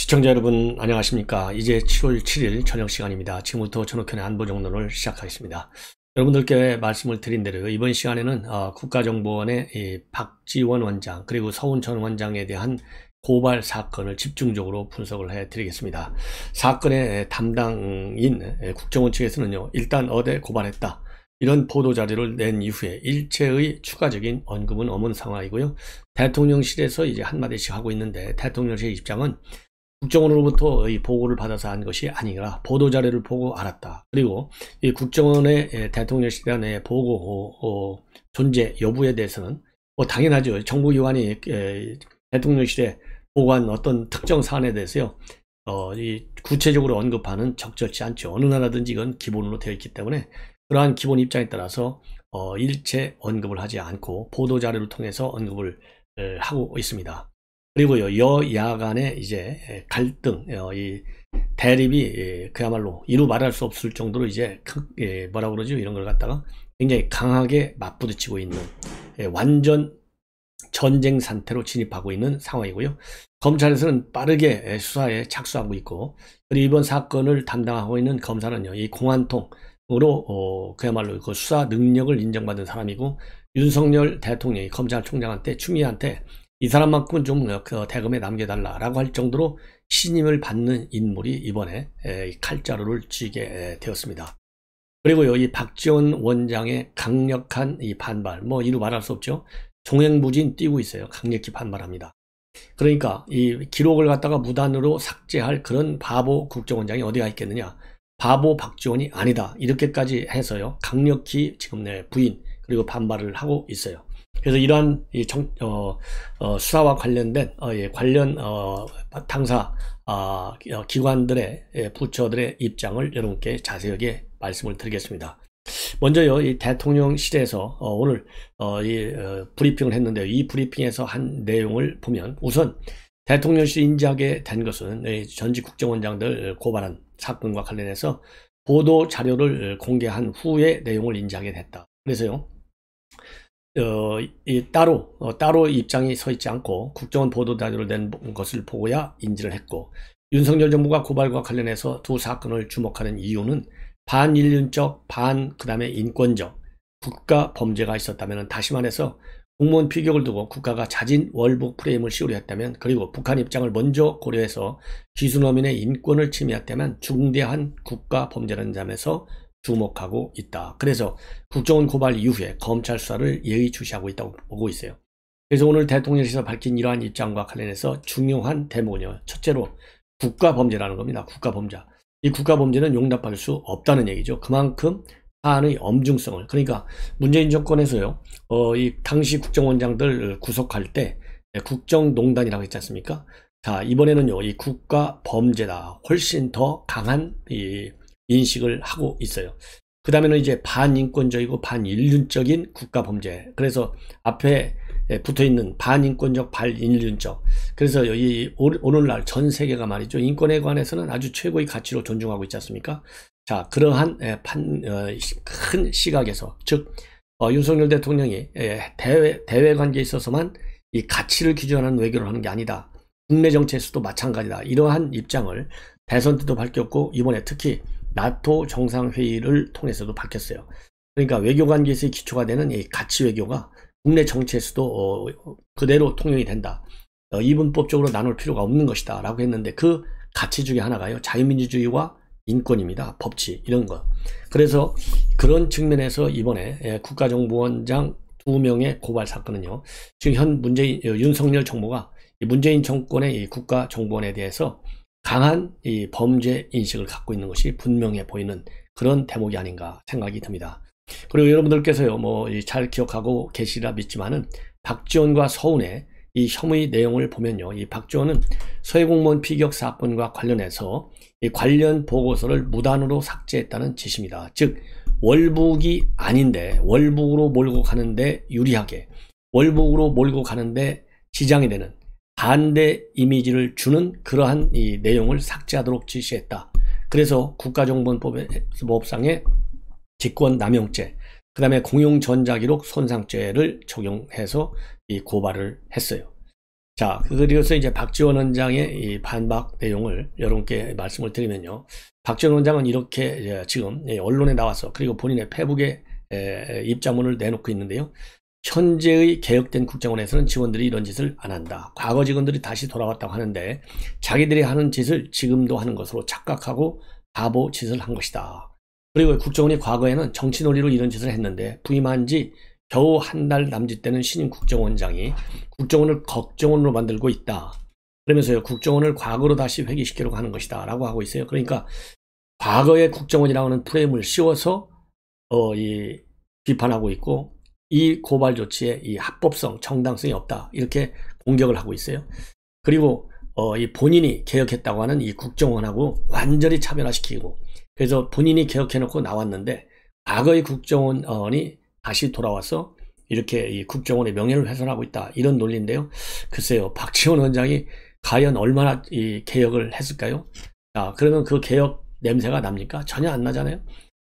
시청자 여러분 안녕하십니까. 이제 7월 7일 저녁 시간입니다. 지금부터 전옥현의 안보정론을 시작하겠습니다. 여러분들께 말씀을 드린 대로 이번 시간에는 국가정보원의 이 박지원 원장 그리고 서훈 전 원장에 대한 고발 사건을 집중적으로 분석을 해드리겠습니다. 사건의 담당인 국정원 측에서는요, 일단 어제 고발했다, 이런 보도자료를 낸 이후에 일체의 추가적인 언급은 없는 상황이고요. 대통령실에서 이제 한마디씩 하고 있는데, 대통령실 입장은 국정원으로부터 이 보고를 받아서 한 것이 아니라 보도자료를 보고 알았다. 그리고 이 국정원의 대통령실에 대한 보고 존재 여부에 대해서는 당연하죠. 정부기관이 대통령실에 보고한 어떤 특정 사안에 대해서요, 이 구체적으로 언급하는 적절치 않죠. 어느 나라든지 이건 기본으로 되어 있기 때문에 그러한 기본 입장에 따라서 일체 언급을 하지 않고 보도자료를 통해서 언급을 하고 있습니다. 그리고요, 여야 간의 이제 갈등, 이 대립이 그야말로 이루 말할 수 없을 정도로 이제 뭐라고 그러죠? 이런 걸 갖다가 굉장히 강하게 맞부딪히고 있는 완전 전쟁 상태로 진입하고 있는 상황이고요. 검찰에서는 빠르게 수사에 착수하고 있고, 그리고 이번 사건을 담당하고 있는 검사는요, 이 공안통으로 그야말로 그 수사 능력을 인정받은 사람이고, 윤석열 대통령이 검찰총장한테, 추미애한테 이 사람만큼은 좀 대검에 남겨달라라고 할 정도로 신임을 받는 인물이 이번에 칼자루를 쥐게 되었습니다. 그리고요, 이 박지원 원장의 강력한 이 반발, 이루 말할 수 없죠. 종횡무진 뛰고 있어요. 강력히 반발합니다. 그러니까 이 기록을 갖다가 무단으로 삭제할 그런 바보 국정원장이 어디가 있겠느냐. 바보 박지원이 아니다, 이렇게까지 해서요, 강력히 지금 부인 그리고 반발을 하고 있어요. 그래서 이러한 수사와 관련된 관련 당사 기관들의 부처들의 입장을 여러분께 자세하게 말씀을 드리겠습니다. 먼저요, 이 대통령실에서 오늘 브리핑을 했는데요. 이 브리핑에서 한 내용을 보면, 우선 대통령실 인지하게 된 것은 전직 국정원장들 고발한 사건과 관련해서 보도 자료를 공개한 후에 내용을 인지하게 됐다. 그래서요, 따로 입장이 서 있지 않고 국정원 보도자료를 낸 것을 보고야 인지를 했고, 윤석열 정부가 고발과 관련해서 두 사건을 주목하는 이유는 반인륜적, 그다음에 인권적 국가 범죄가 있었다면, 다시 말해서 공무원 피격을 두고 국가가 자진 월북 프레임을 씌우려 했다면, 그리고 북한 입장을 먼저 고려해서 기순어민의 인권을 침해했다면 중대한 국가 범죄라는 점에서 주목하고 있다. 그래서 국정원 고발 이후에 검찰 수사를 예의주시하고 있다고 보고 있어요. 그래서 오늘 대통령실에서 밝힌 이러한 입장과 관련해서 중요한 대목은요, 첫째로 국가범죄라는 겁니다. 국가범죄. 이 국가범죄는 용납할 수 없다는 얘기죠. 그만큼 사안의 엄중성을, 그러니까 문재인 정권에서요, 이 당시 국정원장들 구속할 때 국정농단이라고 했지 않습니까? 자, 이번에는요, 이 국가범죄다, 훨씬 더 강한 인식을 하고 있어요. 그 다음에는 이제 반인권적이고 반인륜적인 국가범죄. 그래서 앞에 붙어있는 반인권적, 반인륜적. 그래서 오늘날 전 세계가 말이죠, 인권에 관해서는 아주 최고의 가치로 존중하고 있지 않습니까? 자, 그러한 큰 시각에서, 즉 윤석열 대통령이 대외 관계에 있어서만 이 가치를 기준하는 외교를 하는 게 아니다, 국내 정치에서도 마찬가지다, 이러한 입장을 대선 때도 밝혔고, 이번에 특히 나토 정상회의를 통해서도 밝혔어요. 그러니까 외교관계에서의 기초가 되는 이 가치 외교가 국내 정치에서도 그대로 통용이 된다. 이분법적으로 나눌 필요가 없는 것이다 라고 했는데, 그 가치 중에 하나가요, 자유민주주의와 인권입니다. 법치, 이런 것. 그래서 그런 측면에서 이번에 국가정보원장 2명의 고발 사건은요, 지금 윤석열 정부가 문재인 정권의 이 국가정보원에 대해서 강한 이 범죄 인식을 갖고 있는 것이 분명해 보이는 그런 대목이 아닌가 생각이 듭니다. 그리고 여러분들께서요, 잘 기억하고 계시리라 믿지만은, 박지원과 서훈의 이 혐의 내용을 보면요, 이 박지원은 서해공무원 피격 사건과 관련해서 이 관련 보고서를 무단으로 삭제했다는 짓입니다. 즉 월북이 아닌데 월북으로 몰고 가는데 유리하게, 월북으로 몰고 가는데 지장이 되는 반대 이미지를 주는 그러한 이 내용을 삭제하도록 지시했다. 그래서 국가정보원법상의 직권남용죄, 그 다음에 공용전자기록 손상죄를 적용해서 이 고발을 했어요. 자, 그리고서 이제 박지원 원장의 이 반박 내용을 여러분께 말씀을 드리면요. 박지원 원장은 이렇게 지금 언론에 나와서 그리고 본인의 페북에 입장문을 내놓고 있는데요. 현재의 개혁된 국정원에서는 직원들이 이런 짓을 안 한다. 과거 직원들이 다시 돌아왔다고 하는데 자기들이 하는 짓을 지금도 하는 것으로 착각하고 바보 짓을 한 것이다. 그리고 국정원이 과거에는 정치 논리로 이런 짓을 했는데 부임한 지 겨우 한 달 남짓 되는 신임 국정원장이 국정원을 걱정원으로 만들고 있다. 그러면서요, 국정원을 과거로 다시 회귀시키려고 하는 것이다 라고 하고 있어요. 그러니까 과거의 국정원이라고 하는 프레임을 씌워서 비판하고 있고, 이 고발 조치에 이 합법성, 정당성이 없다 이렇게 공격을 하고 있어요. 그리고 이 본인이 개혁했다고 하는 이 국정원하고 완전히 차별화시키고, 그래서 본인이 개혁해놓고 나왔는데 과거의 국정원이 다시 돌아와서 이렇게 이 국정원의 명예를 훼손하고 있다, 이런 논리인데요. 글쎄요, 박지원 원장이 과연 얼마나 이 개혁을 했을까요? 자, 그러면 그 개혁 냄새가 납니까? 전혀 안 나잖아요.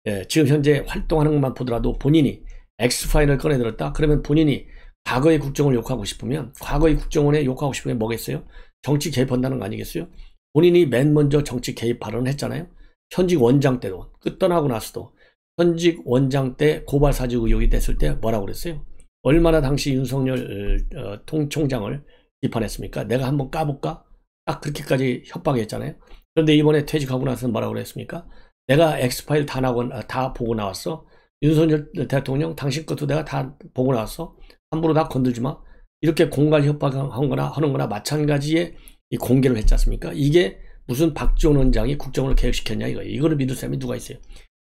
예, 지금 현재 활동하는 것만 보더라도 본인이 X파일을 꺼내들었다? 그러면 본인이 과거의 국정을 욕하고 싶으면, 과거의 국정원에 욕하고 싶으면 뭐겠어요? 정치 개입한다는 거 아니겠어요? 본인이 맨 먼저 정치 개입 발언을 했잖아요. 현직 원장 때도, 끝떠나고 나서도 현직 원장 때 고발 사주 의혹이 됐을 때 뭐라고 그랬어요? 얼마나 당시 윤석열 총장을 비판했습니까? 내가 한번 까볼까? 딱 그렇게까지 협박했잖아요. 그런데 이번에 퇴직하고 나서는 뭐라고 그랬습니까? 내가 X파일 다 보고 나왔어. 윤석열 대통령 당신 것도 내가 다 보고 나왔어. 함부로 다 건들지 마. 이렇게 공갈 협박하는 거나 마찬가지의 이 공개를 했지 않습니까? 이게 무슨 박지원 원장이 국정원을 개혁시켰냐 이거예요. 이거를 믿을 사람이 누가 있어요?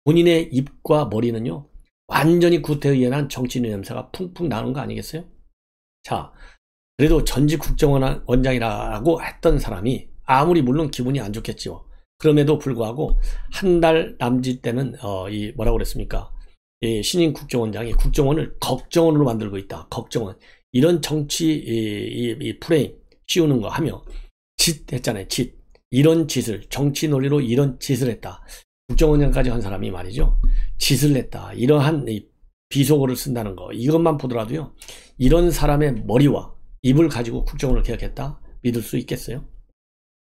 본인의 입과 머리는요, 완전히 구태의에 난 정치인의 냄새가 풍풍 나는 거 아니겠어요? 자, 그래도 전직 국정원 원장이라고 했던 사람이 아무리 물론 기분이 안 좋겠지요. 그럼에도 불구하고 한 달 남짓 되는 이 뭐라고 그랬습니까? 이 신임 국정원장이 국정원을 걱정원으로 만들고 있다. 걱정원. 이런 정치 이 프레임 씌우는 거 하며 짓 했잖아요. 짓. 이런 짓을 정치 논리로 이런 짓을 했다. 국정원장까지 한 사람이 말이죠. 짓을 냈다. 이러한 이 비속어를 쓴다는 거. 이것만 보더라도요, 이런 사람의 머리와 입을 가지고 국정원을 개혁했다? 믿을 수 있겠어요?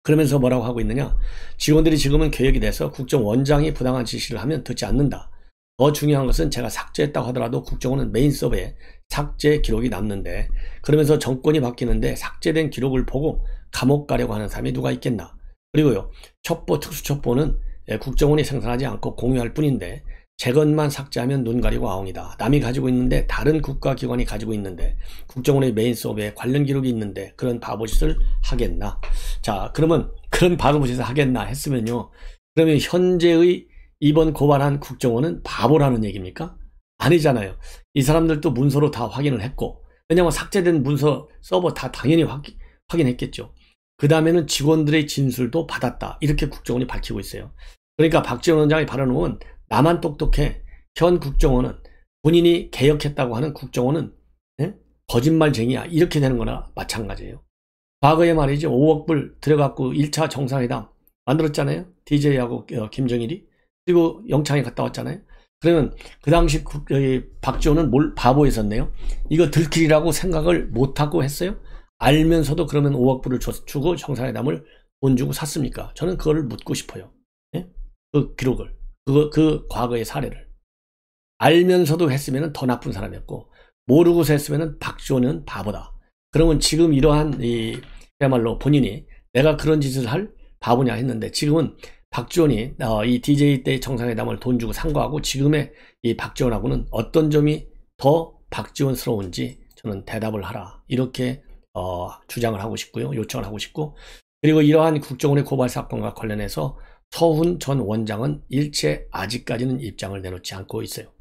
그러면서 뭐라고 하고 있느냐? 직원들이 지금은 개혁이 돼서 국정원장이 부당한 지시를 하면 듣지 않는다. 더 중요한 것은 제가 삭제했다고 하더라도 국정원은 메인 서버에 삭제 기록이 남는데, 그러면서 정권이 바뀌는데 삭제된 기록을 보고 감옥 가려고 하는 사람이 누가 있겠나? 그리고요, 첩보, 특수첩보는 국정원이 생산하지 않고 공유할 뿐인데 제 것만 삭제하면 눈 가리고 아웅이다. 남이 가지고 있는데, 다른 국가기관이 가지고 있는데, 국정원의 메인 서버에 관련 기록이 있는데 그런 바보짓을 하겠나? 자, 그러면 그런 바보짓을 하겠나 했으면요, 그러면 현재의 이번 고발한 국정원은 바보라는 얘기입니까? 아니잖아요. 이 사람들도 문서로 다 확인을 했고, 왜냐하면 삭제된 문서 서버 다 당연히 확인했겠죠. 그 다음에는 직원들의 진술도 받았다. 이렇게 국정원이 밝히고 있어요. 그러니까 박지원 원장의 발언은 나만 똑똑해. 현 국정원은, 본인이 개혁했다고 하는 국정원은 거짓말쟁이야. 이렇게 되는 거나 마찬가지예요. 과거에 말이죠, 5억 불 들여갖고 1차 정상회담 만들었잖아요. DJ하고 김정일이. 그리고 영창에 갔다 왔잖아요. 그러면 그 당시 박지원은 뭘 바보였었네요. 이거 들키리라고 생각을 못하고 했어요? 알면서도 그러면 5억 불을 주고 정상회담을 돈 주고 샀습니까? 저는 그거를 묻고 싶어요. 예? 그 기록을, 그 과거의 사례를 알면서도 했으면 더 나쁜 사람이었고, 모르고서 했으면 박지원은 바보다. 그러면 지금 이러한 그야말로 본인이 내가 그런 짓을 할 바보냐 했는데, 지금은 박지원이 이 DJ 때 정상회담을 돈 주고 산 거하고 지금의 이 박지원하고는 어떤 점이 더 박지원스러운지 저는 대답을 하라, 이렇게 주장을 하고 싶고요, 요청을 하고 싶고, 그리고 이러한 국정원의 고발 사건과 관련해서 서훈 전 원장은 일체 아직까지는 입장을 내놓지 않고 있어요.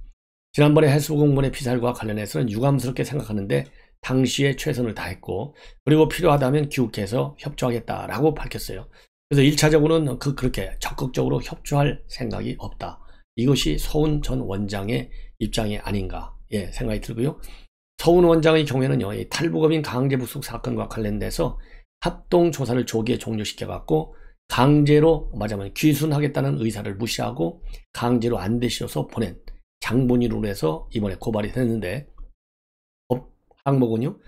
지난번에 해수공무원의 피살과 관련해서는 유감스럽게 생각하는데 당시에 최선을 다했고, 그리고 필요하다면 귀국해서 협조하겠다라고 밝혔어요. 그래서 1차적으로는 그렇게 적극적으로 협조할 생각이 없다. 이것이 서훈 전 원장의 입장이 아닌가 생각이 들고요. 서훈 원장의 경우에는요, 이 탈북어민 강제북송 사건과 관련돼서 합동조사를 조기에 종료시켜갖고 강제로 말하자면 귀순하겠다는 의사를 무시하고 강제로 안 되셔서 보낸 장본인으로 해서 이번에 고발이 됐는데, 법 항목은요,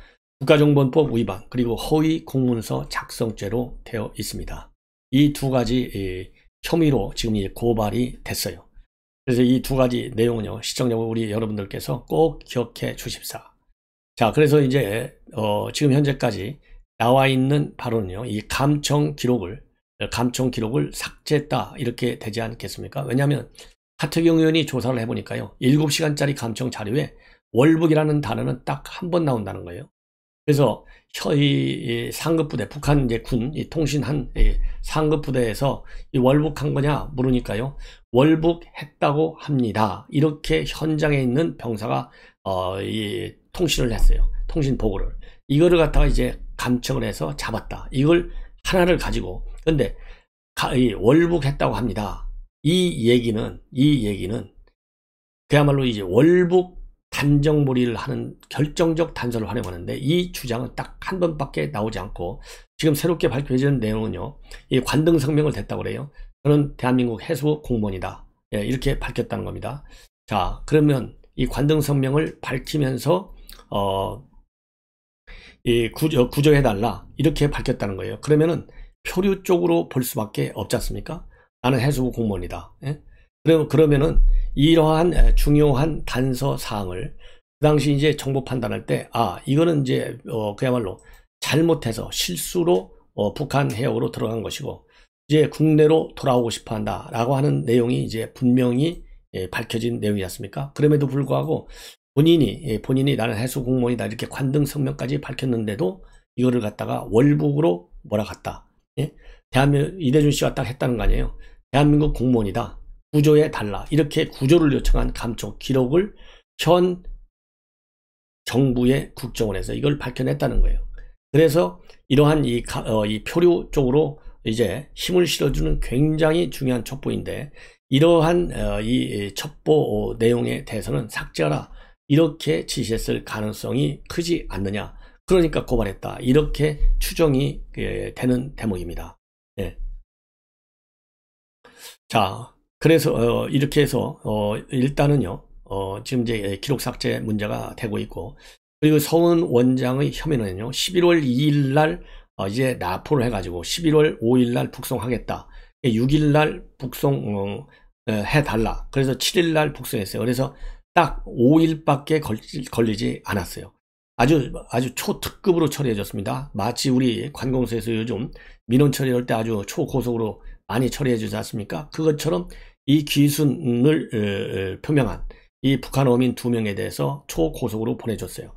국가정보원법 위반 그리고 허위 공문서 작성죄로 되어 있습니다. 이 두 가지 혐의로 지금 고발이 됐어요. 그래서 이 두 가지 내용은요, 시청자 우리 여러분들께서 꼭 기억해 주십사. 자, 그래서 이제 지금 현재까지 나와 있는 바로는요, 이 감청 기록을 삭제했다 이렇게 되지 않겠습니까? 왜냐하면 하태경 의원이 조사를 해보니까요, 7시간짜리 감청 자료에 월북이라는 단어는 딱 한 번 나온다는 거예요. 그래서 이 상급부대, 북한 이제 군 통신한 상급부대에서 이 월북한 거냐 물으니까요, 월북했다고 합니다. 이렇게 현장에 있는 병사가 이 통신을 했어요. 통신 보고를. 이거를 갖다가 이제 감청을 해서 잡았다. 이걸 하나를 가지고, 근데 월북했다고 합니다. 이 얘기는 그야말로 이제 월북 단정몰이를 하는 결정적 단서를 활용하는데, 이 주장은 딱 한 번밖에 나오지 않고, 지금 새롭게 밝혀지는 내용은요, 이 관등 성명을 댔다고 그래요. 저는 대한민국 해수 공무원이다. 예, 이렇게 밝혔다는 겁니다. 자, 그러면 이 관등 성명을 밝히면서 구조해달라 이렇게 밝혔다는 거예요. 그러면은 표류 쪽으로 볼 수밖에 없지 않습니까? 나는 해수부 공무원이다. 예? 그러면은 이러한 중요한 단서 사항을 그 당시 이제 정보 판단할 때, 이거는 이제 그야말로 잘못해서 실수로 북한 해역으로 들어간 것이고, 이제 국내로 돌아오고 싶어 한다 라고 하는 내용이 이제 분명히 밝혀진 내용이지 않습니까? 그럼에도 불구하고 본인이 나는 해수 공무원이다 이렇게 관등 성명까지 밝혔는데도 이거를 갖다가 월북으로 몰아갔다. 예? 대한민국 이대준 씨가 딱 했다는 거 아니에요. 대한민국 공무원이다. 구조해 달라. 이렇게 구조를 요청한 감청 기록을 현 정부의 국정원에서 이걸 밝혀냈다는 거예요. 그래서 이러한 이 표류 쪽으로 이제 힘을 실어주는 굉장히 중요한 첩보인데, 이러한 이 첩보 내용에 대해서는 삭제하라 이렇게 지시했을 가능성이 크지 않느냐. 그러니까 고발했다. 이렇게 추정이 되는 대목입니다. 네. 자, 그래서 이렇게 해서 일단은요, 지금 이제 기록 삭제 문제가 되고 있고, 그리고 서훈 원장의 혐의는요, 11월 2일 날 이제 납포를 해가지고 11월 5일 날 북송하겠다. 6일 날 북송 해달라. 그래서 7일 날 북송했어요. 그래서 딱 5일밖에 걸리지 않았어요. 아주 초특급으로 처리해줬습니다. 마치 우리 관공서에서 요즘 민원 처리할 때 아주 초고속으로 많이 처리해 주지 않습니까? 그것처럼 이 귀순을 표명한 이 북한 어민 2명에 대해서 초고속으로 보내줬어요.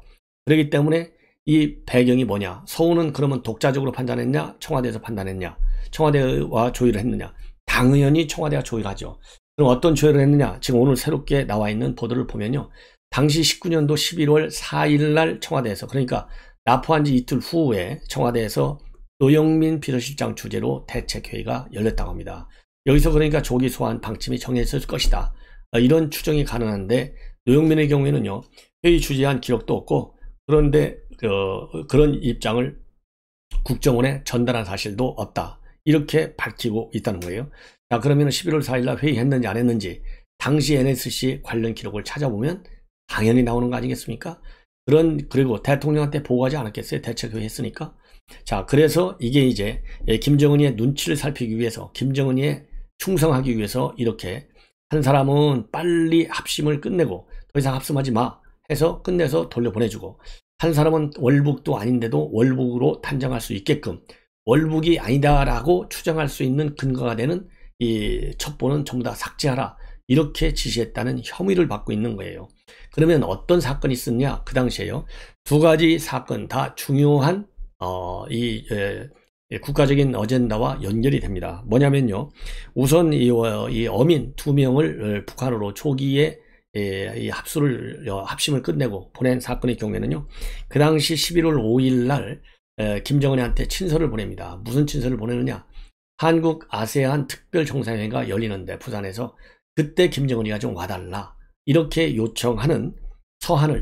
그렇기 때문에 이 배경이 뭐냐? 서훈은 그러면 독자적으로 판단했냐? 청와대에서 판단했냐? 청와대와 조율을 했느냐? 당연히 청와대가 조율하죠. 그럼 어떤 조율을 했느냐? 지금 오늘 새롭게 나와 있는 보도를 보면요, 당시 19년도 11월 4일 날 청와대에서, 그러니까 납포한 지 이틀 후에 청와대에서 노영민 비서실장 주재로 대책회의가 열렸다고 합니다. 여기서 그러니까 조기 소환 방침이 정해졌을 것이다. 이런 추정이 가능한데, 노영민의 경우에는요, 회의 주재한 기록도 없고, 그런데 그런 입장을 국정원에 전달한 사실도 없다. 이렇게 밝히고 있다는 거예요. 자, 그러면 11월 4일 날 회의했는지 안 했는지 당시 NSC 관련 기록을 찾아보면 당연히 나오는 거 아니겠습니까? 그리고 대통령한테 보고하지 않았겠어요? 대책회의 했으니까. 자, 그래서 이게 이제 김정은이의 눈치를 살피기 위해서, 김정은이의 충성하기 위해서 이렇게 한 사람은 빨리 합심을 끝내고 더 이상 합심하지 마 해서 끝내서 돌려보내주고, 한 사람은 월북도 아닌데도 월북으로 단정할 수 있게끔 월북이 아니다라고 추정할 수 있는 근거가 되는 이 첩보는 전부 다 삭제하라 이렇게 지시했다는 혐의를 받고 있는 거예요. 그러면 어떤 사건이 있었냐? 그 당시에요, 두 가지 사건 다 중요한 국가적인 어젠다와 연결이 됩니다. 뭐냐면요, 우선 이 어민 2명을 북한으로 초기에 이 합심을 끝내고 보낸 사건의 경우에는요, 그 당시 11월 5일 날 김정은한테 친서를 보냅니다. 무슨 친서를 보내느냐? 한국 아세안 특별 정상회의가 열리는데 부산에서, 그때 김정은이가 좀 와달라 이렇게 요청하는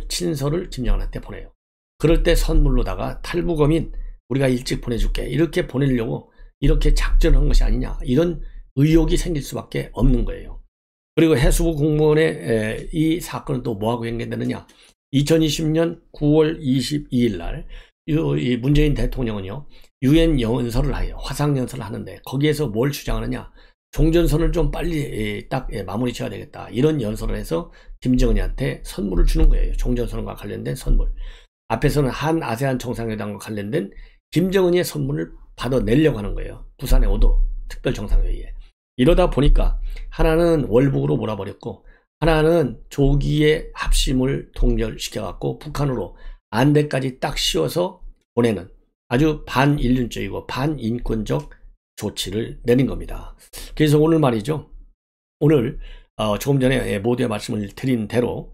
친서를 김정은한테 보내요. 그럴 때 선물로다가 탈북어민 우리가 일찍 보내줄게 이렇게 보내려고 이렇게 작전한 것이 아니냐, 이런 의혹이 생길 수밖에 없는 거예요. 그리고 해수부 공무원의 이 사건은 또 뭐하고 연결되느냐? 2020년 9월 22일 날 이 문재인 대통령은요, 유엔 연설을 해요. 화상연설을 하는데 거기에서 뭘 주장하느냐, 종전선을 좀 빨리 딱 마무리 지어야 되겠다, 이런 연설을 해서 김정은이한테 선물을 주는 거예요. 종전선언과 관련된 선물. 앞에서는 한 아세안 정상회담과 관련된 김정은이의 선물을 받아내려고 하는 거예요. 부산에 오도록 특별정상회의에. 이러다 보니까 하나는 월북으로 몰아버렸고, 하나는 조기에 합심을 동결시켜갖고 북한으로 안대까지 딱 씌워서 보내는 아주 반인륜적이고 반인권적 조치를 내린 겁니다. 그래서 오늘 말이죠. 오늘 조금 전에 모두의 말씀을 드린 대로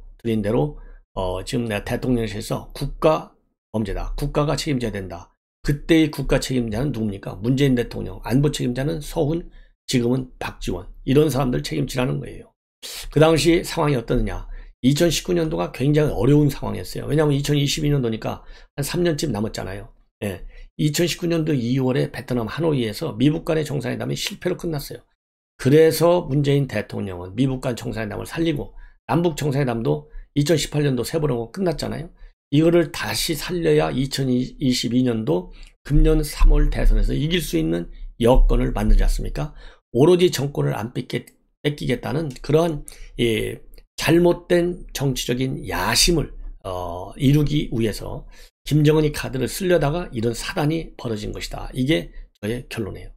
지금 내가 대통령실에서 국가 범죄다, 국가가 책임져야 된다. 그때의 국가 책임자는 누굽니까? 문재인 대통령. 안보 책임자는 서훈, 지금은 박지원. 이런 사람들 책임지라는 거예요. 그 당시 상황이 어떠느냐? 2019년도가 굉장히 어려운 상황이었어요. 왜냐하면 2022년도니까 한 3년쯤 남았잖아요. 2019년도 2월에 베트남 하노이에서 미국 간의 정상회담이 실패로 끝났어요. 그래서 문재인 대통령은 미국 간 정상회담을 살리고 남북 정상회담도 2018년도 세버리고 끝났잖아요. 이거를 다시 살려야 2022년도 금년 3월 대선에서 이길 수 있는 여건을 만들지 않습니까? 오로지 정권을 안 뺏기겠다는 그러한 잘못된 정치적인 야심을 이루기 위해서 김정은이 카드를 쓰려다가 이런 사단이 벌어진 것이다. 이게 저의 결론이에요.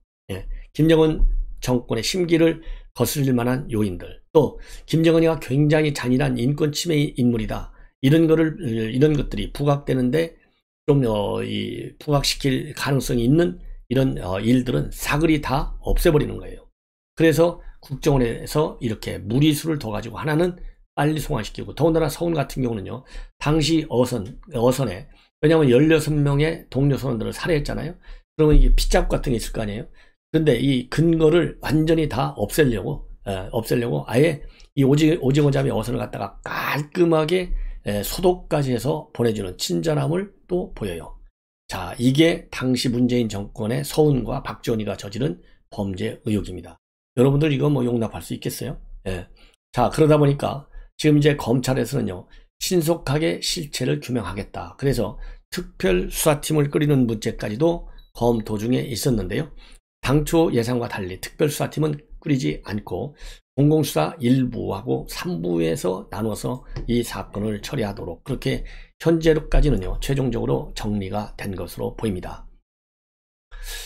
김정은 정권의 심기를 거슬릴 만한 요인들, 또 김정은이가 굉장히 잔인한 인권 침해 인물이다, 이런 것들이 부각되는데 좀 부각시킬 가능성이 있는 이런 일들은 사글이 다 없애버리는 거예요. 그래서 국정원에서 이렇게 무리수를 더 가지고 하나는 빨리 송환시키고, 더군다나 서훈 같은 경우는요, 당시 어선에, 왜냐하면 16명의 동료 선원들을 살해했잖아요. 그러면 이게 핏자국 같은 게 있을 거 아니에요. 근데 이 근거를 완전히 다 없애려고 아예 이 오징어 잡이 어선을 갖다가 깔끔하게 소독까지 해서 보내주는 친절함을 또 보여요. 자, 이게 당시 문재인 정권의 서훈과 박지원이가 저지른 범죄 의혹입니다. 여러분들 이거 뭐 용납할 수 있겠어요? 자, 그러다 보니까 지금 이제 검찰에서는요, 신속하게 실체를 규명하겠다. 그래서 특별수사팀을 꾸리는 문제까지도 검토 중에 있었는데요. 당초 예상과 달리 특별수사팀은 꾸리지 않고 공공수사 1부하고 3부에서 나눠서 이 사건을 처리하도록, 그렇게 현재로까지는요, 최종적으로 정리가 된 것으로 보입니다.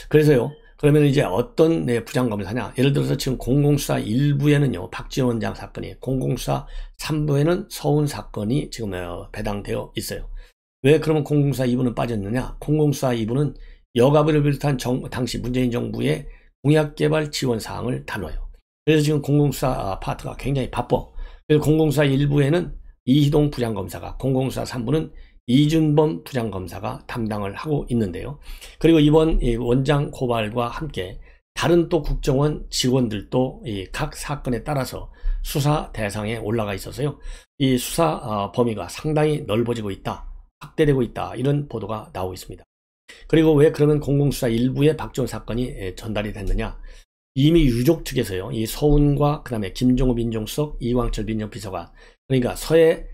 그래서요, 그러면 이제 어떤 부장검을 하냐? 예를 들어서 지금 공공수사 1부에는요, 박지원 원장 사건이, 공공수사 3부에는 서훈 사건이 지금 배당되어 있어요. 왜 그러면 공공수사 2부는 빠졌느냐? 공공수사 2부는 여가부를 비롯한 당시 문재인 정부의 공약개발 지원 사항을 다뤄요. 그래서 지금 공공수사 파트가 굉장히 바빠. 그래서 공공수사 1부에는 이희동 부장검사가, 공공수사 3부는 이준범 부장검사가 담당을 하고 있는데요. 그리고 이번 원장 고발과 함께 다른 또 국정원 직원들도 각 사건에 따라서 수사 대상에 올라가 있어서요, 이 수사 범위가 상당히 넓어지고 있다, 확대되고 있다, 이런 보도가 나오고 있습니다. 그리고 왜 그러면 공공수사 1부에 박지원 사건이 전달이 됐느냐? 이미 유족 측에서요, 이 서훈과 그 다음에 김종우 민정수석, 이광철 민정비서관, 그러니까 서해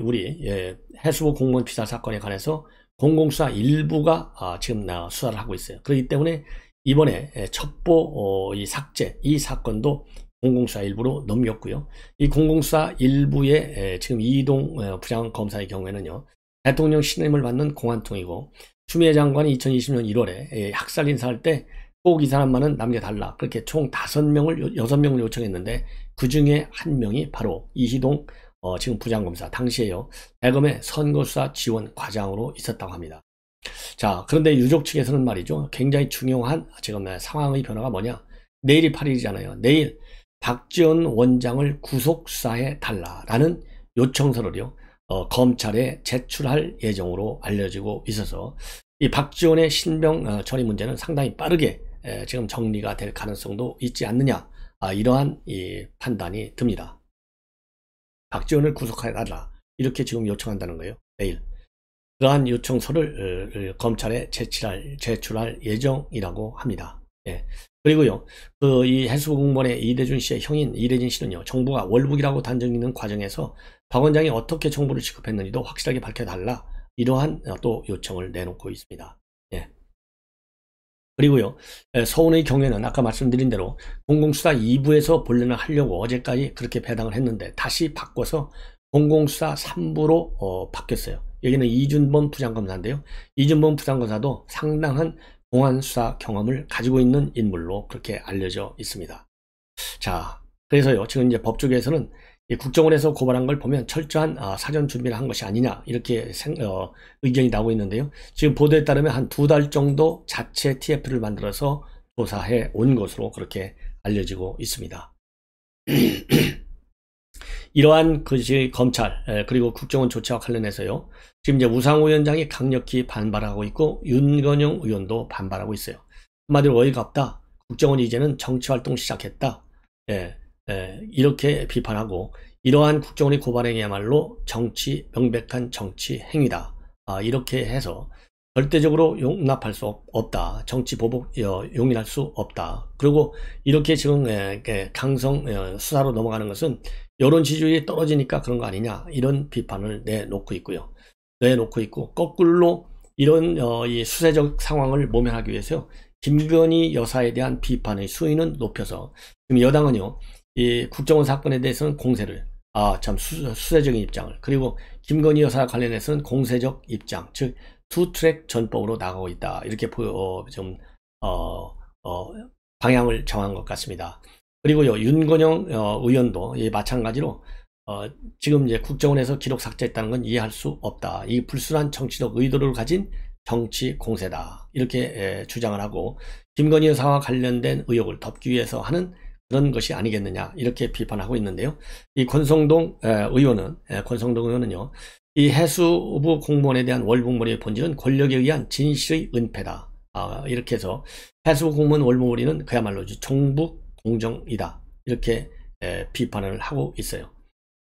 우리 해수부 공무원 피살 사건에 관해서 공공수사 1부가 지금 수사를 하고 있어요. 그렇기 때문에 이번에 첩보 이 삭제, 이 사건도 공공수사 1부로 넘겼고요. 이 공공수사 1부에 지금 이희동 부장검사의 경우에는요, 대통령 신임을 받는 공안통이고, 추미애 장관이 2020년 1월에 학살 인사할 때 꼭 이 사람만은 남겨달라, 그렇게 총 6명을 요청했는데 그 중에 한 명이 바로 이희동 지금 부장검사, 당시에요, 대검의 선거수사 지원 과장으로 있었다고 합니다. 자, 그런데 유족 측에서는 말이죠, 굉장히 중요한 지금 상황의 변화가 뭐냐? 내일이 8일이잖아요. 내일 박지원 원장을 구속 수사해 달라라는 요청서를요, 검찰에 제출할 예정으로 알려지고 있어서 이 박지원의 신병 처리 문제는 상당히 빠르게 지금 정리가 될 가능성도 있지 않느냐, 이러한 판단이 듭니다. 박지원을 구속해달라, 이렇게 지금 요청한다는 거예요. 내일 그러한 요청서를 검찰에 제출할 예정이라고 합니다. 그리고요, 이 해수부 공무원의 이대준 씨의 형인 이대진 씨는요, 정부가 월북이라고 단정짓는 과정에서 박 원장이 어떻게 정보를 취급했는지도 확실하게 밝혀달라. 이러한 또 요청을 내놓고 있습니다. 예. 그리고요, 서운의 경우에는 아까 말씀드린 대로 공공수사 2부에서 본래는 하려고 어제까지 그렇게 배당을 했는데 다시 바꿔서 공공수사 3부로 바뀌었어요. 여기는 이준범 부장검사인데요. 이준범 부장검사도 상당한 공안수사 경험을 가지고 있는 인물로 그렇게 알려져 있습니다. 자, 그래서요, 지금 이제 법조계에서는 국정원에서 고발한 걸 보면 철저한 사전 준비를 한 것이 아니냐, 이렇게 의견이 나오고 있는데요. 지금 보도에 따르면 한 2달 정도 자체 TF를 만들어서 조사해 온 것으로 그렇게 알려지고 있습니다. 이러한 검찰 그리고 국정원 조치와 관련해서요, 지금 이제 우상호 위원장이 강력히 반발하고 있고 윤건영 의원도 반발하고 있어요. 한마디로 어이가 없다. 국정원이 이제는 정치활동 시작했다. 이렇게 비판하고, 이러한 국정원의 고발행위야말로 명백한 정치 행위다. 이렇게 해서 절대적으로 용납할 수 없다. 정치 보복 용인할 수 없다. 그리고 이렇게 지금 강성 수사로 넘어가는 것은 여론 지지율이 떨어지니까 그런 거 아니냐, 이런 비판을 내놓고 있고, 거꾸로 이런 이 수세적 상황을 모면하기 위해서 김건희 여사에 대한 비판의 수위는 높여서 지금 여당은요, 이 국정원 사건에 대해서는 공세를, 수세적인 입장을, 그리고 김건희 여사 관련해서는 공세적 입장, 즉 투트랙 전법으로 나가고 있다. 이렇게 방향을 정한 것 같습니다. 그리고요, 윤건영 의원도 마찬가지로 지금 이제 국정원에서 기록 삭제했다는 건 이해할 수 없다. 이 불순한 정치적 의도를 가진 정치 공세다. 이렇게 주장을 하고, 김건희 여사와 관련된 의혹을 덮기 위해서 하는 그런 것이 아니겠느냐, 이렇게 비판하고 있는데요. 이 권성동 의원은요, 이 해수부 공무원에 대한 월북몰이의 본질은 권력에 의한 진실의 은폐다. 이렇게 해서 해수부 공무원 월북몰이는 그야말로 종북 공정이다. 이렇게 비판을 하고 있어요.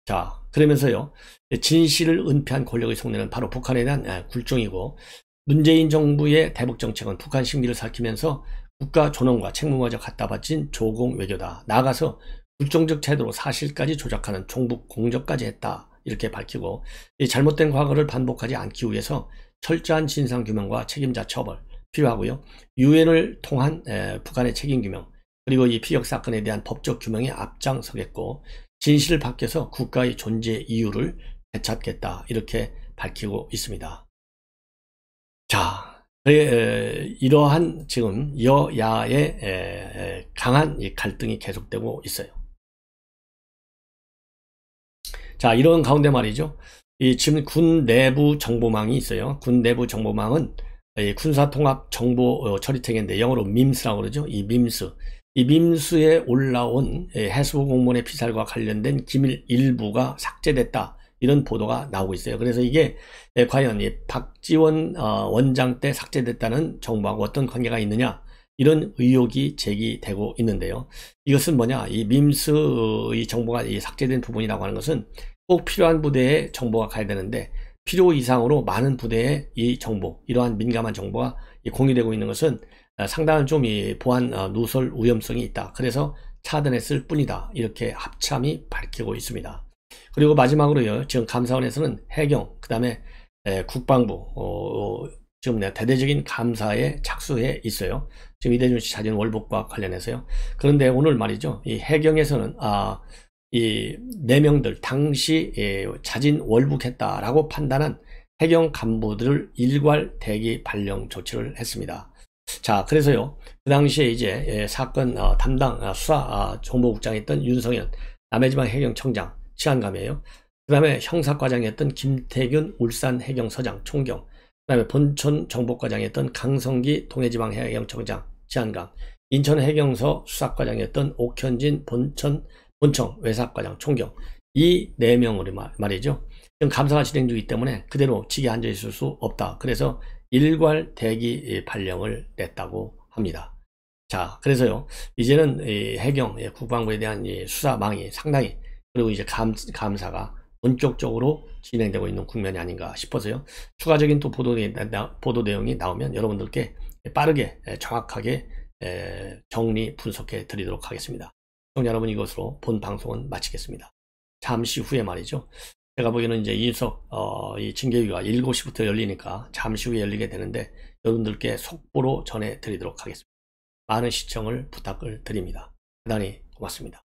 자, 그러면서요, 진실을 은폐한 권력의 속내는 바로 북한에 대한 굴종이고, 문재인 정부의 대북 정책은 북한 심기를 살피면서 국가 존엄과 책무마저 갖다 바친 조공 외교다. 나아가서 굴종적 태도로 사실까지 조작하는 종북 공적까지 했다. 이렇게 밝히고, 이 잘못된 과거를 반복하지 않기 위해서 철저한 진상규명과 책임자 처벌 필요하고요. 유엔을 통한 북한의 책임규명, 그리고 이 피격 사건에 대한 법적 규명에 앞장서겠고, 진실을 밝혀서 국가의 존재 이유를 되찾겠다. 이렇게 밝히고 있습니다. 자, 이러한 지금 여야의 강한 갈등이 계속되고 있어요. 자, 이런 가운데 말이죠, 지금 군 내부 정보망이 있어요. 군 내부 정보망은 군사통합 정보 처리체계인데 영어로 MIMS라고 그러죠. 이 밈스에 올라온 해수부 공무원의 피살과 관련된 기밀 일부가 삭제됐다. 이런 보도가 나오고 있어요. 그래서 이게 과연 박지원 원장 때 삭제됐다는 정보하고 어떤 관계가 있느냐, 이런 의혹이 제기되고 있는데요. 이것은 뭐냐, 이 밈스의 정보가 삭제된 부분이라고 하는 것은 꼭 필요한 부대에 정보가 가야 되는데, 필요 이상으로 많은 부대에 이 정보, 이러한 민감한 정보가 공유되고 있는 것은 상당한 좀 보안 누설 위험성이 있다. 그래서 차단했을 뿐이다. 이렇게 합참이 밝히고 있습니다. 그리고 마지막으로요, 지금 감사원에서는 해경, 그 다음에 국방부, 지금 대대적인 감사에 착수해 있어요. 지금 이대준 씨 자진 월북과 관련해서요. 그런데 오늘 말이죠, 이 해경에서는 이 4명들 당시 자진 월북했다라고 판단한 해경 간부들을 일괄 대기 발령 조치를 했습니다. 자, 그래서요, 그 당시에 이제 사건 담당 수사 정보국장이었던 윤성현 남해지방 해경청장 치안감이에요. 그 다음에 형사과장이었던 김태균 울산 해경서장 총경, 그 다음에 본천 정보과장이었던 강성기 동해지방 해경청장 치안감, 인천 해경서 수사과장이었던 옥현진 본청 외사과장 총경, 이 4명으로 말이죠. 지금 감사가 진행 중이기 때문에 그대로 직에 앉아 있을 수 없다. 그래서 일괄 대기 발령을 냈다고 합니다. 자, 그래서요, 이제는 해경, 국방부에 대한 수사망이 상당히, 그리고 이제 감사가 본격적으로 진행되고 있는 국면이 아닌가 싶어서요. 추가적인 또 보도 내용이 나오면 여러분들께 빠르게 정확하게 정리 분석해 드리도록 하겠습니다. 시청자 여러분, 이것으로 본 방송은 마치겠습니다. 잠시 후에 말이죠, 제가 보기에는 이제 이준석 이 징계위가 7시부터 열리니까 잠시 후에 열리게 되는데 여러분들께 속보로 전해드리도록 하겠습니다. 많은 시청을 부탁을 드립니다. 대단히 고맙습니다.